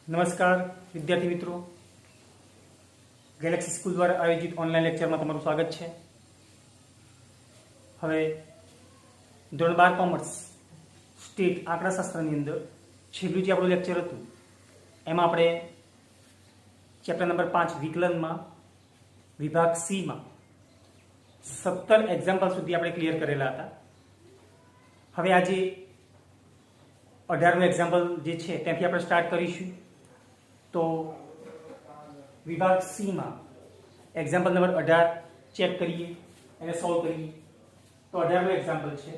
નમસ્કાર વિદ્યાર્થી મિત્રો, ગેલેક્સી સ્કૂલ દ્વારા આયોજિત ઓનલાઈન લેક્ચરમાં તમારું સ્વાગત છે. હવે ધોરણ 12 કોમર્સ સ્ટેટ આંકડાશાસ્ત્રની અંદર છેલ્લું જે આપણું લેક્ચર હતું એમાં આપણે ચેપ્ટર નંબર 5 વિકલનમાં વિભાગ સીમાં 17 એક્ઝામ્પલ સુધી આપણે ક્લિયર કરેલા હતા. હવે આજે 18નું એક્ઝામ્પલ જે છે ત્યાંથી આપણે સ્ટાર્ટ કરીશું. તો વિભાગ સીમાં એક્ઝામ્પલ નંબર 18 ચેક કરીએ અને સોલ્વ કરીએ. તો 18નું એક્ઝામ્પલ છે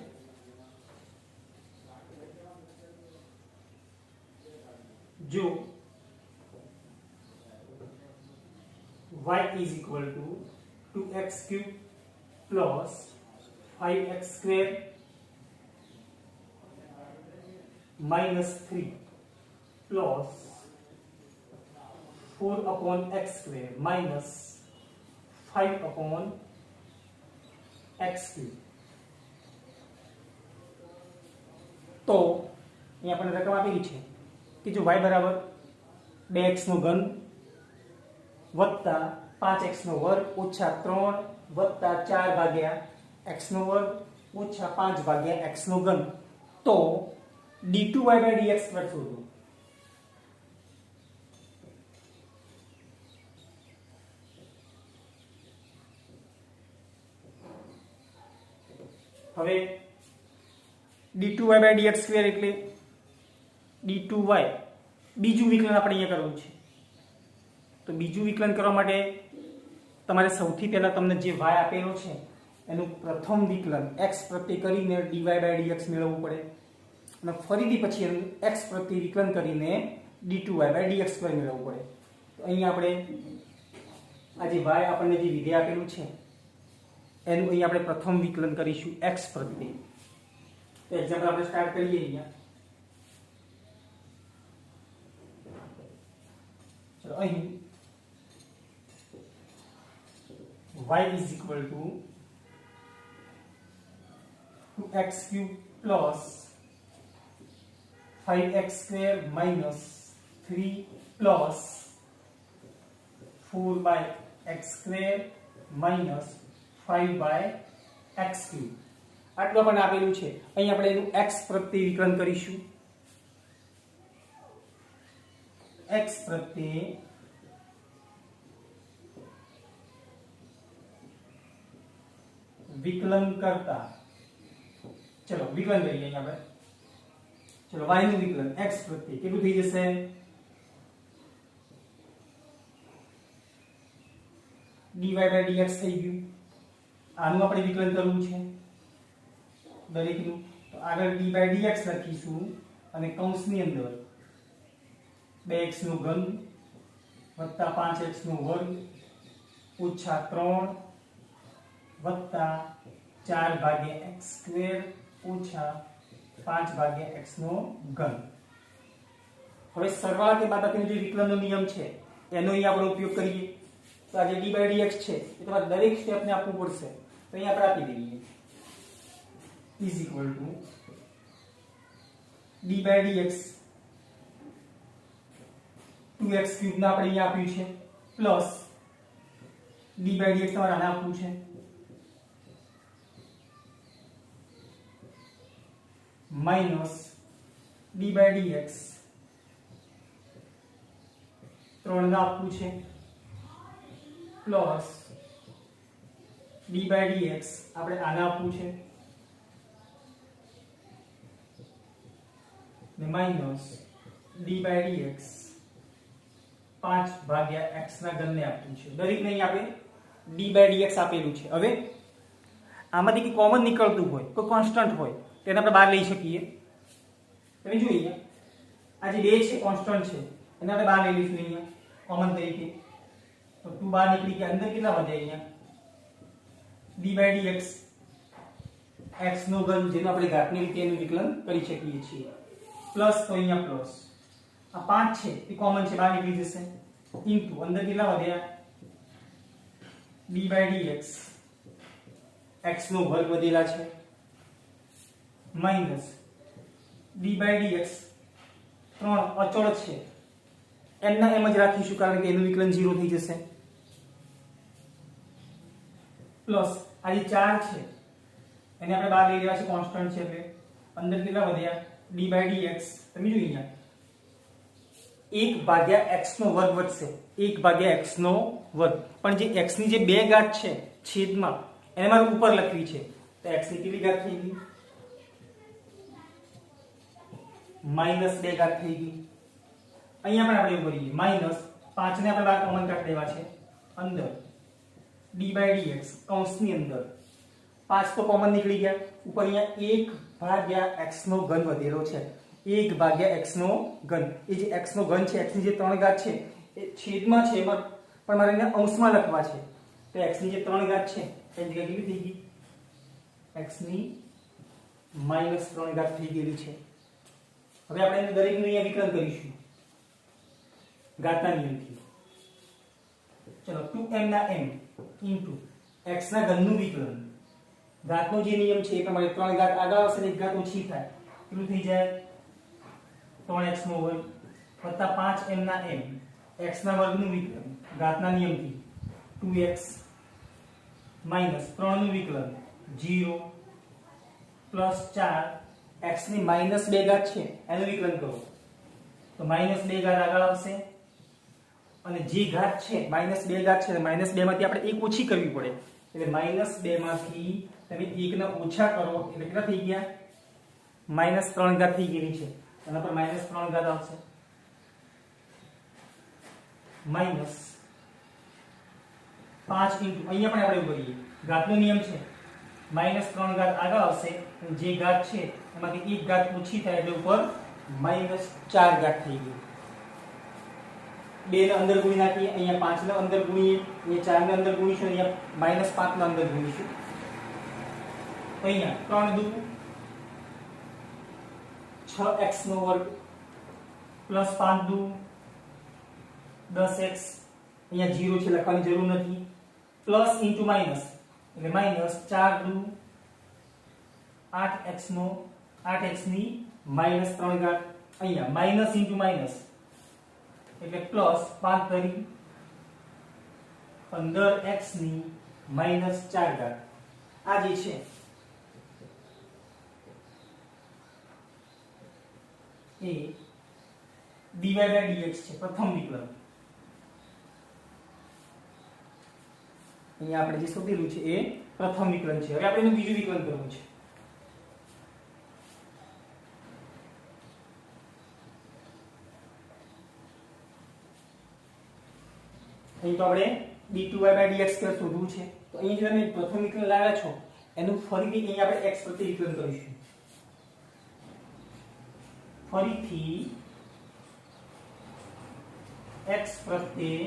જો y is equal to 2x cube plus 5x square minus 3 plus 4 upon x square minus 5 upon x cube. તો અહીં આપણને રકમ આપેલી છે કે જો y બરાબર 2x નો ઘન વત્તા 5x નો વર્ગ ઓછા 3 વત્તા 4 ભાગ્યા x નો વર્ગ ઓછા 5 ભાગ્યા x નો ઘન, તો d2y/dx શોધો. હવે d2y/dx સ્ક્વેર એટલે d2y બીજું વિકલન આપણે અહીંયા કરવું છે. તો બીજું વિકલન કરવા માટે તમારે સૌથી પહેલા તમને જે y આપેલો છે એનું પ્રથમ વિકલન x પ્રત્યે કરીને dy/dx મેળવવું પડે અને ફરીથી પછી એનું x પ્રત્યે વિકલન કરીને d2y/dx સ્ક્વેર મેળવવું પડે. તો અહીંયા આપણે આ જે y આપણને જે વિધેય આપેલું છે એનું અહીં આપણે પ્રથમ વિકલન કરીશું x પ્રત્યે. તો એક્ઝામ્પલ આપણે સ્ટાર્ટ કરીએ. અહીંયા ચલો અહીં y is equal to 2x cube plus 5x square minus 3 plus 4 by x square minus 5 by x cube. આટલું આપણને આપેલું છે. અહીં આપણે એનું x પ્રત્યે વિકલન કરીશું. x પ્રત્યે વિકલન કરતા ચલો વિકલન કરીએ. અહીં આપણે ચલો y નું વિકલન x પ્રત્યે કેટલું થઈ જશે? dy/dx થઈ ગયું. આનું આપણે વિકલન કરવું છે દરેકનું. તો આગળ d/dx લખીશું અને કૌંસની અંદર 2x નો ઘન વત્તા 5x નો વર્ગ ઓછા 3 વત્તા 4 ભાગ્યા x સ્ક્વેર ઓછા 5 ભાગ્યા x નો ઘન. હવે સરવાળા કે બાદબાકીનો જે વિકલનનો નિયમ છે એનો અહીં આપણે ઉપયોગ કરીએ. તો આ જે d/dx છે એ તમારે દરેક સ્ટેપને આપવું પડશે. તો અહીં આપણે આપી દઈએ is equal to d/dx 2x cube ના આપણે અહીંયા આપ્યું છે પ્લસ d/dx તમારે આને આપવું છે માઈનસ d/dx 3 ના આપવું છે પ્લસ d/dx આપણે આને આપવું છે ને માઈનસ d/dx 5 ભાગ્યા x ના ઘનને આપવું છે. દરેકને અહીં આપણે d/dx આપેલું છે. હવે આમાંથી કે કોમન નીકળતું હોય કોઈ કોન્સ્ટન્ટ હોય તેને આપણે બહાર લઈ શકીએ. તમે જોઈએ આ જે 2 છે કોન્સ્ટન્ટ છે એને આપણે બહાર લઈ લઈશું અહીંયા કોમન તરીકે. તો 2 બહાર નીકળી કે અંદર કેટલા વધે? અહીંયા d/dx x નો ઘન જેનો આપણે ઘાતની રીતે એનું વિકલન કરી શકીએ છીએ. પ્લસ તો અહીંયા પ્લસ આ 5 છે એ કોમન છે બહાર નીકળી જશે ઇન્ટુ અંદર કેટલા વધ્યા d/dx x નો વર્ગ વધેલા છે માઈનસ d/dx 3 અચળ છે m ના m જ રાખીશું કારણ કે એનું વિકલન 0 થઈ જશે પ્લસ આ જે 4 છે એને આપણે બહાર લઈ લેવા છે કોન્સ્ટન્ટ છે એટલે અંદર કેટલા વધ્યા d/dx તમે જોઈ અહીંયા 1/x નો વર્ગ વધશે 1/x નો વર્ગ પણ જે x ની જે બે ઘાત છે છેદમાં એને મારે ઉપર લખવી છે તો x ની કેટલી ઘાત થઈ ગઈ -2 ઘાત થઈ ગઈ અહીંયા પણ આપણે એવું કરીએ -5 ને આપણે બહાર કોમન કાઢી દેવા છે અંદર d/dx કૌંસની અંદર 5 તો કોમન નીકળી ગયા ઉપર અહીંયા 1/x નો ઘન વધેલો છે 1/x નો ઘન એ જે x નો ઘન છે x ની જે 3 ઘાત છે એ છેદમાં છે પણ મારે એને અંશમાં લખવા છે તો x ની જે 3 ઘાત છે એની જગ્યા કેટલી થઈ ગઈ x ની -3 ઘાત થઈ ગયેલી છે હવે આપણે એને દરેકનું અહીંયા વિકલન કરીશું ઘાતના નિયમથી ચલો 2m ના m ઇન્ટુ x ના ઘનનું વિકલન ઘાતનો જે નિયમ છે એ પ્રમાણે 3 ઘાત આગળ આવશે ને 1 ઘાત ઓછી થાય કેટલું થઈ જાય 3x નો વર્ગ વત્તા 5m ના m x ના વર્ગનું વિકલન ઘાતના નિયમથી 2x માઈનસ 3 નું વિકલન 0 પ્લસ 4 x ની -2 ઘાત છે એનું વિકલન કરો તો -2 ઘાત આગળ આવશે અને જે ઘાત છે -2 ઘાત છે -2 માંથી આપણે એક ઓછી કરવી પડે એટલે -2 માંથી તમે 1 ને ઓછા કરો એટલે કેટલા થઈ ગયા -3 ઘાત થઈ ગયેલી છે એના પર -3 ઘાત આવશે માઈનસ 5 ઇન્ટુ અહીંયા પણ આપણે એવું કરીએ ઘાતનો નિયમ છે -3 ઘાત આગળ આવશે અને જે ઘાત છે એમાંથી એક ઘાત ઓછી થાય એટલે ઉપર -4 ઘાત થઈ ગઈ 2 ને અંદર ગુણી નાખીએ અહીંયા 5 ને અંદર ગુણીએ અહીંયા 4 ને અંદર ગુણીશું અહીંયા -5 ને અંદર ગુણીશું અહીંયા 3 દુ 6x નો વર્ગ પ્લસ 5 દુ 10x અહીંયા 0 છે લખવાની જરૂર નથી પ્લસ ઇન્ટુ માઈનસ એટલે -4 દુ 8x ની -3 ઘાત અહીંયા માઈનસ ઇન્ટુ માઈનસ એટલે પ્લસ 5 તરી 15x ની -4 ઘાત આ જે છે એ dy/dx છે પ્રથમ વિકલન અહીંયા આપણે જે શોધેલું છે એ પ્રથમ વિકલન છે હવે આપણે એનું બીજું વિકલન કરવું છે અહીં તો આપણે d2y/dx શોધવું છે તો અહીં જે તમે પ્રથમ વિકલન લાવ્યા છો એનું ફરીથી અહીં આપણે x પ્રત્યે વિકલન કરીશું ફરીથી x પ્રત્યે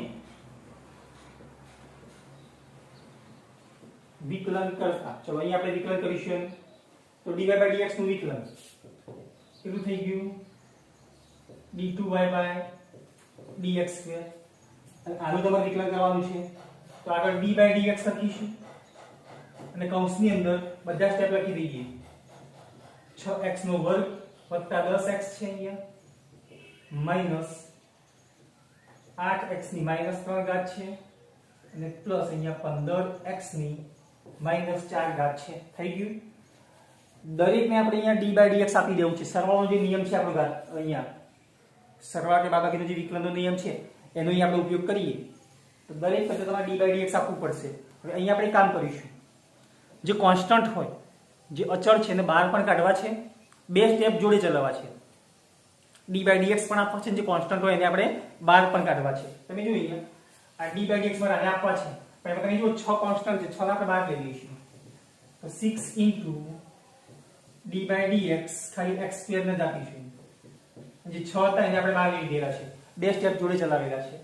વિકલન કરતા ચલો અહીં આપણે વિકલન કરીશું તો dy/dx નું વિકલન કેટલું થઈ ગયું d2y/dx² અને આનું તમારે વિકલન કરવાનું છે તો આગળ d/dx લખીશું અને કૌંસની અંદર બધા સ્ટેપ લખી દઈએ 6x નો વર્ગ વત્તા 10x છે અહીંયા માઈનસ 8x ની -3 ઘાત છે અને પ્લસ અહીંયા 15x ની -4 ઘાત છે થઈ ગયું દરેકને આપણે અહીંયા d/dx આપી દેવું છે સરવાળાનો જે નિયમ છે આપણો ઘાત અહીંયા સરવાળા કે બાદબાકીનો જે વિકલનનો નિયમ છે એનો અહીં આપણે ઉપયોગ કરીએ તો દરેક વખતે તમારે d/dx આપવું પડશે હવે અહીંયા આપણે કામ કરીશું જે કોન્સ્ટન્ટ હોય જે અચળ છે એને બહાર પણ કાઢવા છે બે સ્ટેપ જોડે ચલાવવા છે d/dx પણ આપવા છે જે કોન્સ્ટન્ટ હોય એને આપણે બહાર પણ કાઢવા છે તમે જોઈએ આ d/dx મારે આને આપવા છે પણ એમાં તમે જુઓ 6 કોન્સ્ટન્ટ છે 6 આપણે બહાર લઈ લઈશું તો 6 ઇન્ટુ d/dx ખાલી x² ને જ આપીશું જે 6 હતા એને આપણે બહાર લઈ લીધેલા છે બે સ્ટેપ જોડે ચલાવેલા છે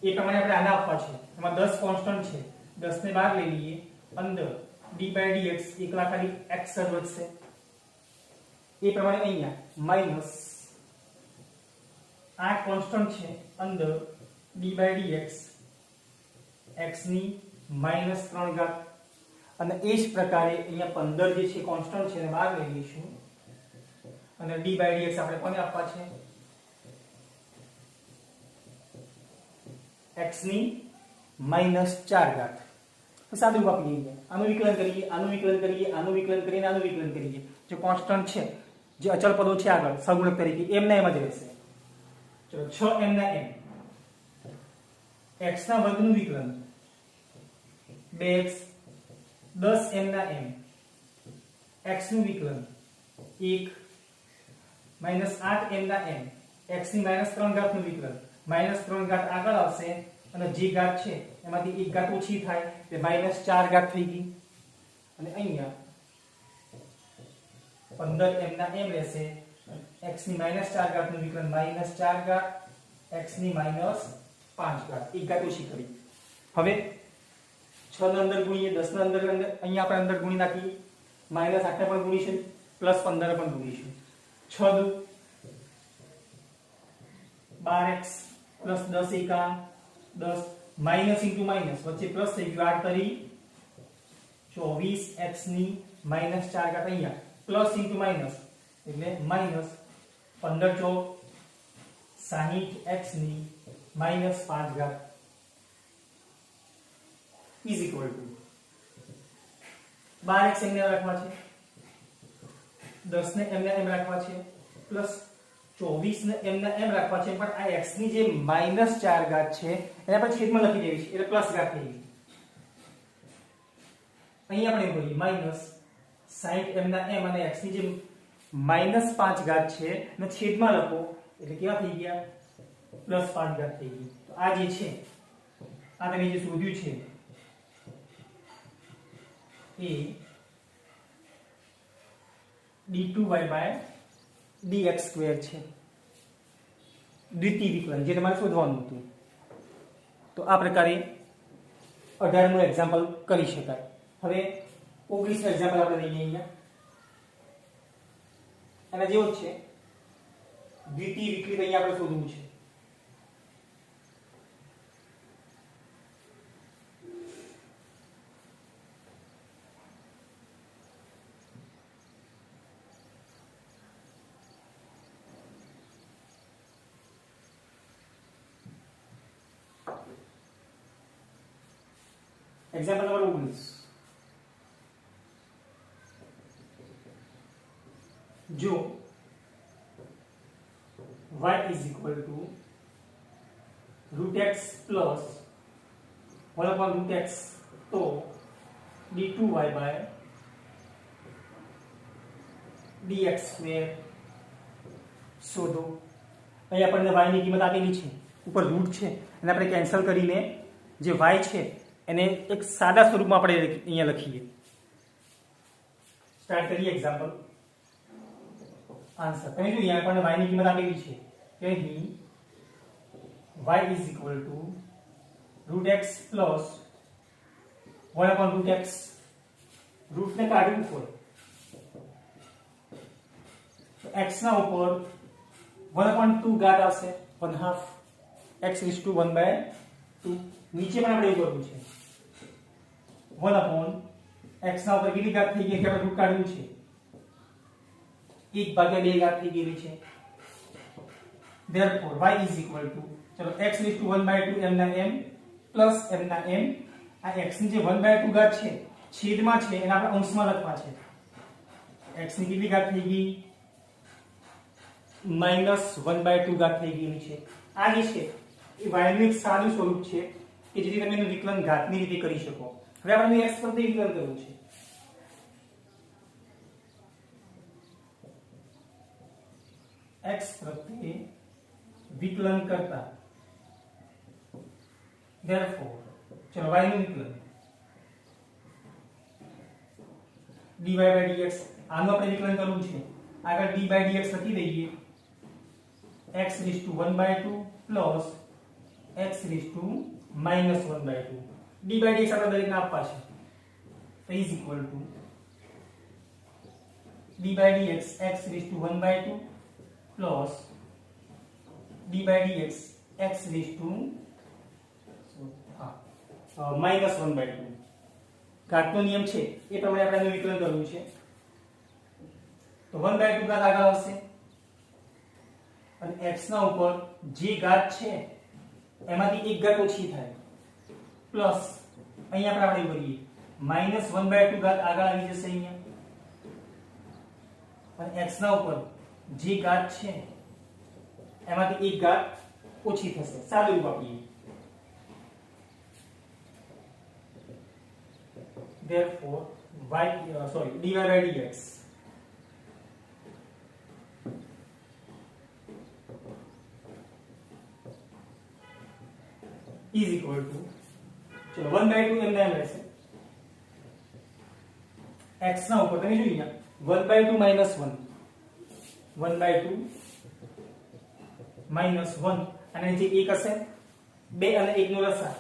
એ પ્રમાણે આપણે આને આપવા છે એમાં 10 કોન્સ્ટન્ટ છે 10 ને બહાર લઈ લઈએ અંદર d/dx એકલા ખાલી x જ વધશે એ પ્રમાણે અહીંયા માઈનસ 8 કોન્સ્ટન્ટ છે અંદર d/dx x ની -3 ઘાત અને એ જ પ્રકારે અહીંયા 15 જે છે કોન્સ્ટન્ટ છે એને બહાર લઈ લઈશું અને d/dx આપણે કોને આપવા છે x ની -4 સાદું રૂપ આપી દઈએ આનું વિકલન કરીએ આનું વિકલન કરીએ આનું વિકલન કરીને આનું વિકલન કરીએ જે કોન્સ્ટન્ટ છે જે અચળ પદો છે આગળ સહગુણક તરીકે એમ ના એમ જ રહેશે ચલો 6m ના m x ના વર્ગનું વિકલન 2x 10m ના m x નું વિકલન 1 -8m ના m x ની -3 ઘાત નું વિકલન -3 ઘાત આગળ આવશે અને જે ઘાત છે એમાંથી એક ઘાત ઓછી થાય તે -4 ઘાત થઈ ગઈ અને અહીંયા 15m ના m રહેશે x ની -4 ઘાત નું વિકલન -4 ઘાત x ની -5 ઘાત એક ઘાત ઓછી કરી હવે 6 ના અંદર ગુણીએ 10 ના અંદર અહીંયા આપણે અંદર ગુણી નાખીએ -8 ને પણ ગુણીશું +15 ને પણ ગુણીશું 6 દુ 12x +10 એકા 10 માઈનસ ઇન્ટુ માઈનસ વચ્ચે પ્લસ થઈ ગયું 8 તરી 24x ની -4 ઘાત અહીંયા પ્લસ ઇન્ટુ માઈનસ એટલે માઈનસ 15 ચોક 60x ની -5 ઘાત ઇઝ ઇક્વલ ટુ 12x એમને રાખવા છે 10 ને એમને એમ રાખવા છે પ્લસ 24 ને એમને એમ રાખવા છે પણ આ x ની જે -4 ઘાત છે એને આપણે છેદમાં લખી દેવી છે એટલે પ્લસ ઘાત થઈ ગઈ અહીં આપણે બોલીએ -60 m ના m અને x ની જે -5 ઘાત છે ને છેદમાં લખો એટલે કેવા થઈ ગયા +5 ઘાત થઈ ગઈ તો આ જે છે આ તમે જે શોધ્યું છે એ d2y/dx² છે દ્વિતીય વિકલન જે તમારે શોધવાનું હતું તો આ પ્રકારે 18મું એક્ઝામ્પલ કરી શકાય હવે 19મું એક્ઝામ્પલ આપણે લઈએ અહીંયા એના જેવું જ છે દ્વિતીય વિકલિત અહીંયા આપણે શોધવું છે एग्जाम्पल नंबर 19 जो y is equal to √x plus 1/√x तो d2y/dx² શોધો અહીં આપણને y ની કિંમત આપેલી છે ઉપર રૂટ છે અને આપણે કેન્સલ કરીને જે y છે એને એક સાદા સ્વરૂપમાં આપણે અહીંયા લખીએ સ્ટાર્ટ કરીએ એક્ઝામ્પલ આન્સર તમે જો અહીંયા આપણને y ની કિંમત આપેલી છે કે અહીં y is equal to √x plus 1/√x રૂટને કાઢવું પડે તો x ના ઉપર 1/2 ઘાત આવશે 1/2 x = 1/2 નીચે પણ આપણે એવું કરવું છે 1/x ના ઉપર કેટલી ઘાત થઈ ગઈ કે આપણે રૂટ કાઢવું છે 1/2 ઘાત થઈ ગયેલી છે therefore y is equal to ચલો x = 1/2 m ના m પ્લસ m ના m આ x ની જે 1/2 ઘાત છે છેદમાં છે એને આપણે અંશમાં લખવા છે x ની કેટલી ઘાત થઈ ગઈ -1/2 ઘાત થઈ ગયેલી છે આ જે છે એ y નું એક સાદું સ્વરૂપ છે કે જેથી તમે એનું વિકલન ઘાતની રીતે કરી શકો હવે આપણે x પર વિકલન કરવું છે x પ્રત્યે વિકલન કરતા therefore ચલો y નું વિકલન dy/dx આનું આપણે વિકલન કરવું છે આગળ d/dx લખી દઈએ x = 1/2 પ્લસ x = -1/2 d/dx આપણે દરેકને આપવા છે તો is equal to d/dx x = 1/2 plus d/dx x = -1/2 ઘાતનો નિયમ છે એ પ્રમાણે આપણે આનું વિકલન કરવું છે તો 1/2 ઘાત આગળ આવશે અને x ના ઉપર જે ઘાત છે એમાંથી એક ઘાત ઓછી થાય પ્લસ અહીંયા આપણે એવું કરીએ -1/2 ઘાત આગળ આવી જશે અહીંયા અને x ના ઉપર જે ઘાત છે એમાંથી એક ઘાત ઓછી થશે સાદું રૂપ આપીએ therefore dy by dx is equal to ચલો 1/2 એમને એમ રહેશે x ના ઉપર તમે જોઈ અહીંયા 1/2 -1 1/2 -1 અને જે 1 હશે 2 અને 1 નો લસા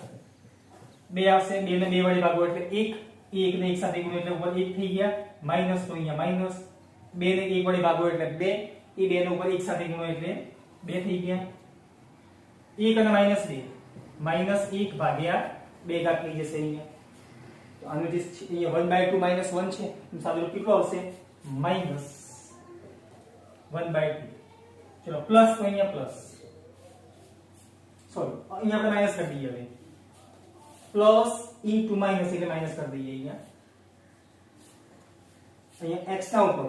2 આવશે 2 ને 2 વડે ભાગો એટલે 1 1 ને 1 સાથે ગુણો એટલે ઉપર 1 થઈ ગયા માઈનસ તો અહીંયા માઈનસ 2 ને 1 વડે ભાગો એટલે 2 એ 2 ને ઉપર 1 સાથે ગુણો એટલે 2 થઈ ગયા 1 અને -2 -1 ભાગ્યા 2 ઘાત થઈ જશે અહીંયા તો આનું જે અહીંયા 1/2 -1 છે એનું સાદું રૂપ કેટલું આવશે -1/2 ચલો પ્લસ તો અહીંયા પ્લસ સોરી અહીંયા આપણે માઈનસ કરી દઈએ હવે પ્લસ ઇન્ટુ માઈનસ એટલે માઈનસ કરી દઈએ અહીંયા x ના ઉપર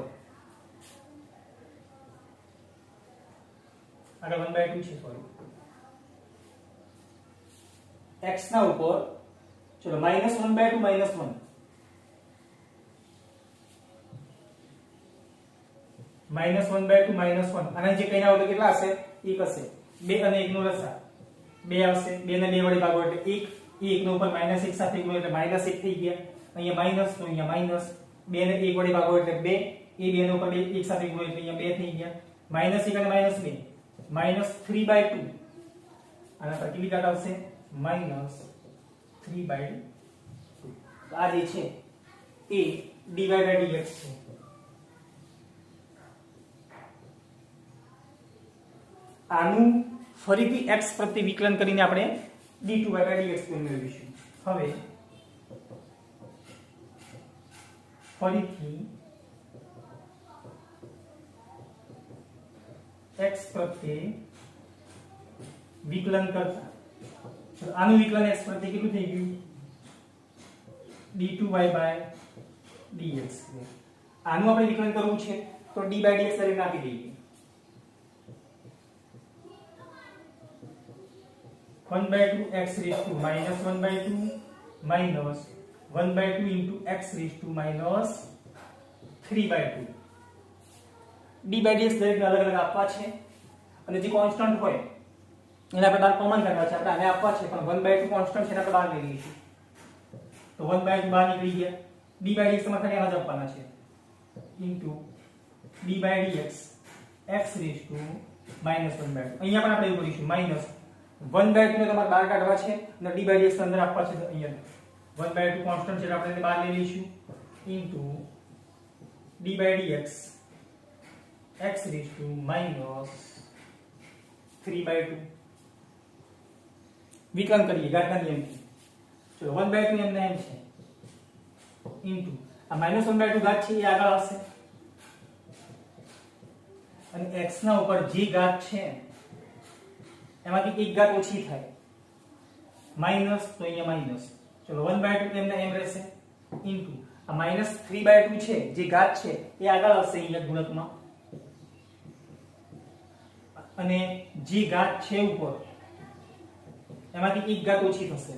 આગળ 1/2 છે સોરી x ના ઉપર ચલો -1/2 -1 -1/2 -1 અને જે કઈના હોય કેટલા હશે 1 હશે 2 અને 1 નો લસા 2 આવશે 2 ને 2 વડે ભાગો એટલે 1 1 નો ઉપર -1 સાથે ગુણો એટલે -1 થઈ ગયા અહીંયા માઈનસ તો અહીંયા માઈનસ 2 ને 1 વડે ભાગો એટલે 2 એ 2 નો ઉપર 1 સાથે ગુણો એટલે અહીંયા 2 થઈ ગયા -1 અને -2 -3/2 આના પર કેટલી ઘાત આવશે -3/2 આ જે છે એ dy by dx છે આનું ફરીથી x પ્રત્યે વિકલન કરીને આપણે d2 by dx મેળવીશું હવે ફરીથી x પ્રત્યે વિકલન કરતા આનું વિકલન x પ્રત્યે કેટલું થઈ ગયું d2y by dx આનું આપણે વિકલન કરવું છે તો d by dx તરીકે આપી દઈએ 1/2 x raised to -1/2 minus 1/2 into x raised to -3/2 d by dx દરેકને અલગ અલગ આપવા છે અને જે કોન્સ્ટન્ટ હોય એને આપણે બહાર કોમન કરવા છે આપણે આને આપવા છે પણ 1/2 કોન્સ્ટન્ટ છે એને આપણે બહાર લઈ લઈશું તો 1/2 બહાર નીકળી ગયા d by dx માં ખાલી આના જ આપવાના છે into d by dx x raised to -1/2 અહીંયા પણ આપણે એવું કરીશું -1/2 ને તમારે બહાર કાઢવા છે અને d by dx અંદર આપવા છે અહીંયા 1/2 કોન્સ્ટન્ટ છે આપણે એને બહાર લઈ લઈશું into d by dx x raised to -3/2 વિકલન કરીએ ઘાતના નિયમથી ચલો 1/2 એમને એમ છે into આ -1/2 ઘાત છે એ આગળ આવશે અને x ના ઉપર જે ઘાત છે એમાંથી એક ઘાત ઓછી થાય માઈનસ તો અહીંયા માઈનસ ચલો 1/2 એમને એમ રહેશે into આ -3/2 છે જે ઘાત છે એ આગળ આવશે અહીંયા ગુણકમાં અને જે ઘાત છે ઉપર એમાંથી એક ઘાત ઓછી થશે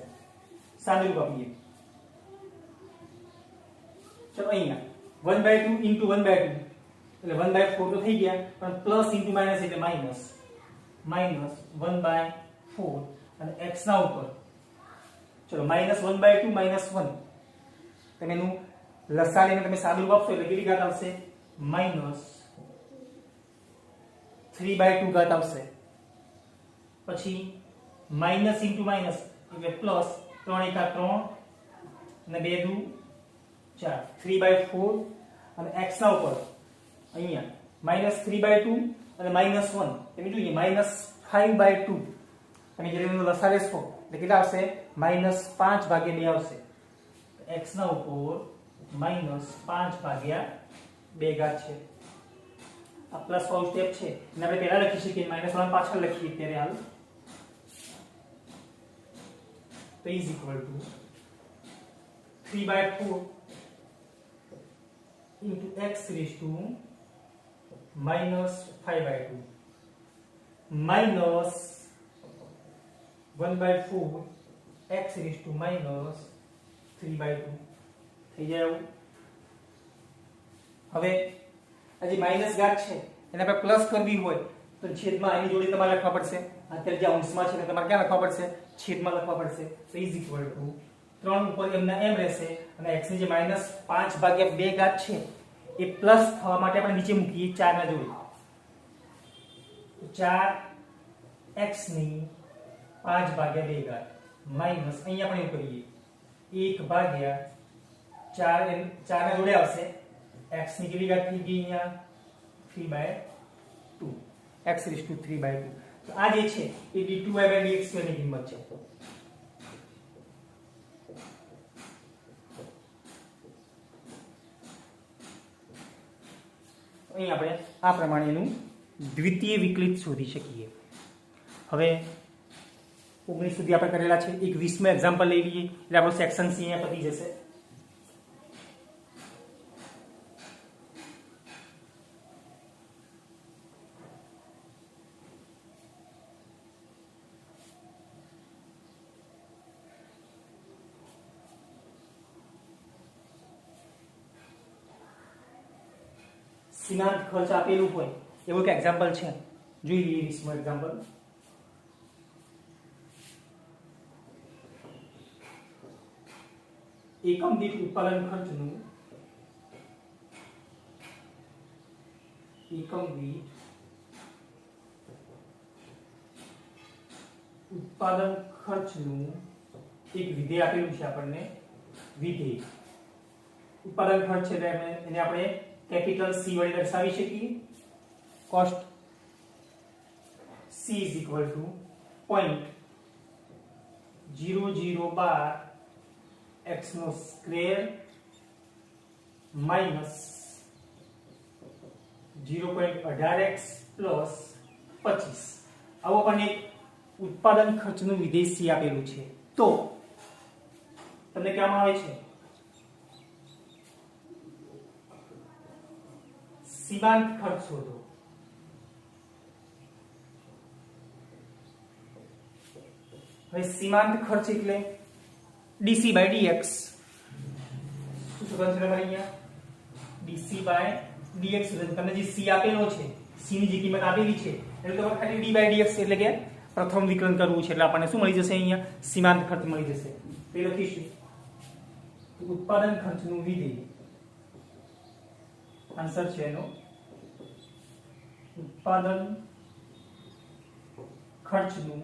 સાદું રૂપ આપીએ ચલો અહીંયા 1/2 into 1/2 એટલે 1/4 તો થઈ ગયા પણ પ્લસ into માઈનસ એટલે માઈનસ -1/4 અને x ના ઉપર ચલો -1/2 -1 તમે એનું લસા લઈને તમે સાદું રૂપ આપશો એટલે કેટલી ઘાત આવશે -3/2 ઘાત આવશે પછી માઈનસ into માઈનસ એટલે પ્લસ 3 * 3 અને 2 * 4 3/4 અને x ના ઉપર અહીંયા -3/2 અને -1 તમે જોઈએ -5/2 તમે જ્યારે એનો લસા લેશો એટલે કેટલા આવશે -5/2 આવશે x ના ઉપર -5/2 ઘાત છે આ પ્લસ વાળું સ્ટેપ છે એને આપણે પહેલા લખી શકીએ -1 પાછળ લખીએ ત્યારે હાલ तो is equal to 3/4 into x raised to minus 5/2 minus 1/4 x raised to minus 3/2 થઈ જાય એવું. હવે આ જે માઈનસ ઘાત છે એને આપણે પ્લસ કરવી હોય તો છેદમાં એની જોડે તમારે લખવા પડશે. અત્યારે જે અંશમાં છે ને તમારે ક્યાં લખવા પડશે? છેદમાં લખવા પડશે. તો ઇઝ ઇક્વલ ટુ 3 ઉપર એમના એમ રહેશે અને x ની જે -5/2 ઘાત છે એ પ્લસ થવા માટે આપણે નીચે મૂકીએ 4 ના જોડે. 4x ની 5/2 ઘાત માઈનસ અહીંયા પણ એવું કરીએ 1/4 4 ના જોડે આવશે. x ની કેટલી ઘાત થઈ ગઈ અહીંયા 3/2 x raised to 3/2. તો આ જે છે એ d2y/dx2 ની કિંમત છે. અહીં આપણે આ પ્રમાણેનું દ્વિતીય વિકલિત શોધી શકીએ. હવે 19 સુધી આપણે કરેલા છે. એક 20માં એક્ઝામ્પલ લઈ લઈએ એટલે આપણો સેક્શન સી અહીંયા પતી જશે. સીમાંત ખર્ચ આપેલું હોય એવું એક એક્ઝામ્પલ છે. જોઈ લઈએ 20માં એક્ઝામ્પલ. એકમ દીઠ ઉત્પાદન ખર્ચનું એક વિધેય આપેલું છે આપણને. વિધેય ઉત્પાદન ખર્ચ છે એને આપણે કેપિટલ C વડે દર્શાવી શકીએ. Cost C is equal to 0.0012 x નો સ્ક્વેર માઈનસ 0.18x પ્લસ 25. આવો પણ એક ઉત્પાદન ખર્ચનું વિધેય C આપેલું છે. તો તમને કહેવામાં આવે છે સીમાંત ખર્ચ શોધો. હવે સીમાંત ખર્ચ એટલે dc/dx. શું સૂત્ર છે તમારે અહીંયા? dc/dx. તમને જે c આપેલો છે, c ની જે કિંમત આપેલી છે એટલે તમારે ખાલી d/dx એટલે કે પ્રથમ વિકલન કરવું છે એટલે આપણને શું મળી જશે? અહીંયા સીમાંત ખર્ચ મળી જશે. તો લખીશું ઉત્પાદન ખર્ચનું વિધેય. આન્સર છે એનો ઉત્પાદન ખર્ચનું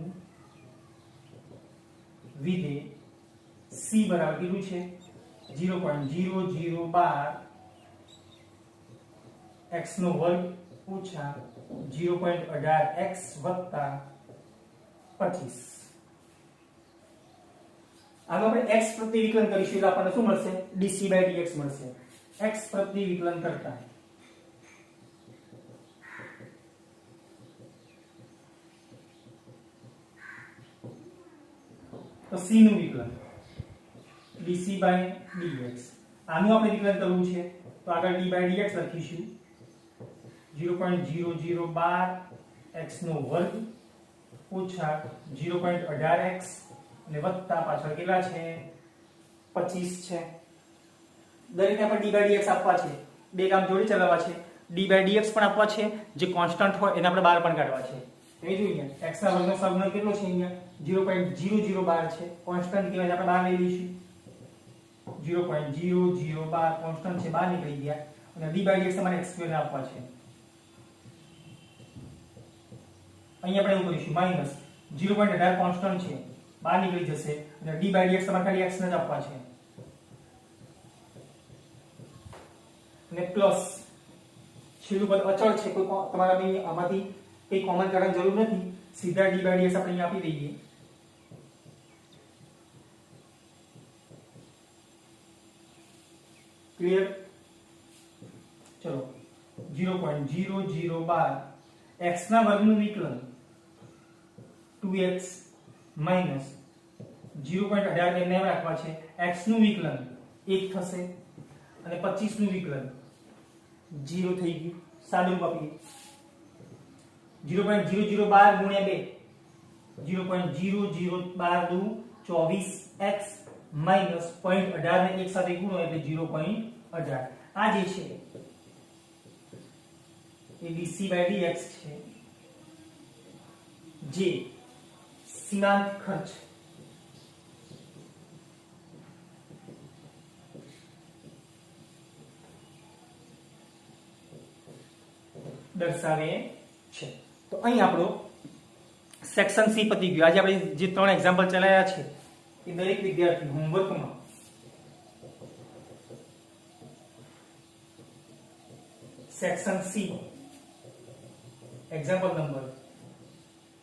વિધેય C બરાબર કેટલું છે? 0.0012 x નો વર્ગ ઓછા 0.18x વત્તા 25. આનો આપણે x પ્રત્યે વિકલન કરીશું એટલે આપણને શું મળશે? dc/dx મળશે. x પ્રત્યે વિકલન કરતા તો c નું વિકલન dc/dx. આનું આપણે વિકલન કરવું છે તો આગળ d/dx લખીશું 0.0012 x નો વર્ગ ઓછા 0.18x અને વત્તા પાછળ કેટલા છે? 25 છે. દરેક આપણે d/dx આપવા છે. બે કામ જોડે ચલાવવા છે. d/dx પણ આપવા છે, જે કોન્સ્ટન્ટ હોય એને આપણે બહાર પણ કાઢવા છે. એ જોઈએ x ના વર્ગનો સહગુણક કેટલો છે? અહીંયા 0.0012 છે. કોન્સ્ટન્ટ કહેવાય આપણે બહાર લઈ લઈશું. 0.0012 કોન્સ્ટન્ટ છે, બહાર નીકળી ગયા અને d/dx તમારે x² ને આપવા છે. અહીંયા આપણે એવું કરીશું માઈનસ 0.18 કોન્સ્ટન્ટ છે, બહાર નીકળી જશે અને d/dx તમારે ખાલી x ને જ આપવા છે. અને પ્લસ છેલ્લું પદ અચળ છે, કોઈ તમારા આમાંથી કઈ કોમન કરવાની જરૂર નથી, સીધા d/dx આપણે અહીંયા આપી દઈએ. ક્લિયર? ચલો 0.0012 x ના વર્ગનું વિકલન 2x 0.18 એમને એમ રાખવા છે. x નું વિકલન 1 થશે અને 25 નું વિકલન 0 થઈ ગયું. સાદું આપીએ 0.0012 ગુણ્યા 2 0.0012 દુ 24x માઈનસ 0.18 ને એક સાથે ગુણો એટલે 0.18. આ જે છે એ dc/dx છે જે સીમાંત ખર્ચ દર્શાવે છે. તો અહીં આપણો સેક્શન સી પતી ગયો. આજે આપણે જે 3 એક્ઝામ્પલ ચલાવ્યા છે એ દરેક વિદ્યાર્થી હોમવર્કમાં સેક્શન સી એક્ઝામ્પલ નંબર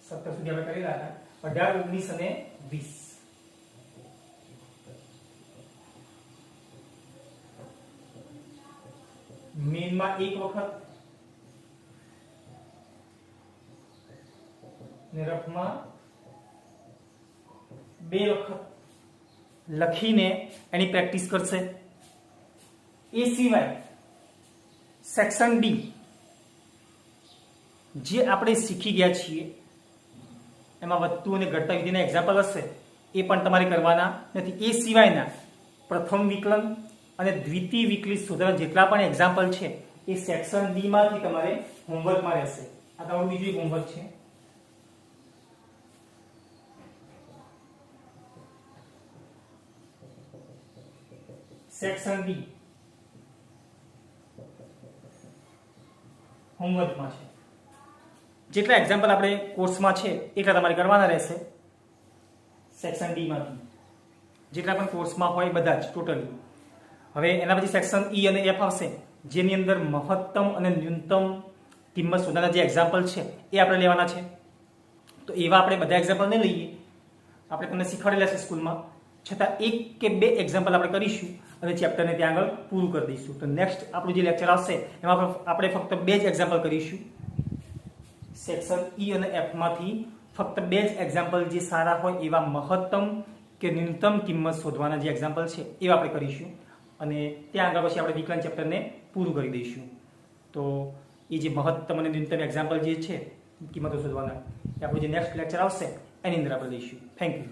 17 સુધી આપણે કરેલા હતા. 18, 19 અને 20 મેનમાં એક વખત ને રફમાં 2 વખત લખીને એની પ્રેક્ટિસ કરશે. એ સિવાય સેક્શન ડી જે આપણે શીખી ગયા છીએ એમાં વધતું અને ઘટતા વિધિના એક્ઝામ્પલ હશે એ પણ તમારે કરવાના નથી. એ સિવાયના પ્રથમ વિકલન અને દ્વિતીય વિકલિત શોધવાના જેટલા પણ એક્ઝામ્પલ છે એ સેક્શન ડી માંથી તમારે હોમવર્કમાં રહેશે. આ તમારું બીજું એક હોમવર્ક છે. સેક્શન ડી હોમવર્કમાં છે. જેટલા એક્ઝામ્પલ આપણે કોર્સમાં છે એટલા તમારે કરવાના રહેશે સેક્શન ડી માંથી. જેટલા પણ કોર્સમાં હોય બધા જ ટોટલી. હવે એના પછી સેક્શન ઈ અને એફ આવશે જેની અંદર મહત્તમ અને ન્યૂનતમ કિંમત શોધવાના જે એક્ઝામ્પલ છે એ આપણે લેવાના છે. તો એવા આપણે બધા એક્ઝામ્પલ નહીં લઈએ. આપણે તમને શીખવાડેલા છે સ્કૂલમાં, છતાં 1 કે 2 એક્ઝામ્પલ આપણે કરીશું અને ચેપ્ટરને ત્યાં આગળ પૂરું કરી દઈશું. તો નેક્સ્ટ આપણું જે લેક્ચર આવશે એમાં આપણે ફક્ત 2 જ એક્ઝામ્પલ કરીશું. સેક્શન ઈ અને એફ માંથી ફક્ત 2 જ એક્ઝામ્પલ જે સારા હોય એવા મહત્તમ કે ન્યૂનતમ કિંમત શોધવાના જે એક્ઝામ્પલ છે એવા આપણે કરીશું અને ત્યાં આગળ પછી આપણે વિકલન ચેપ્ટરને પૂરું કરી દઈશું. તો એ જે મહત્તમ અને ન્યૂનતમ એક્ઝામ્પલ જે છે કિંમતો શોધવાના એ આપણું જે નેક્સ્ટ લેક્ચર આવશે એની અંદર આપણે લઈશું. Thank you.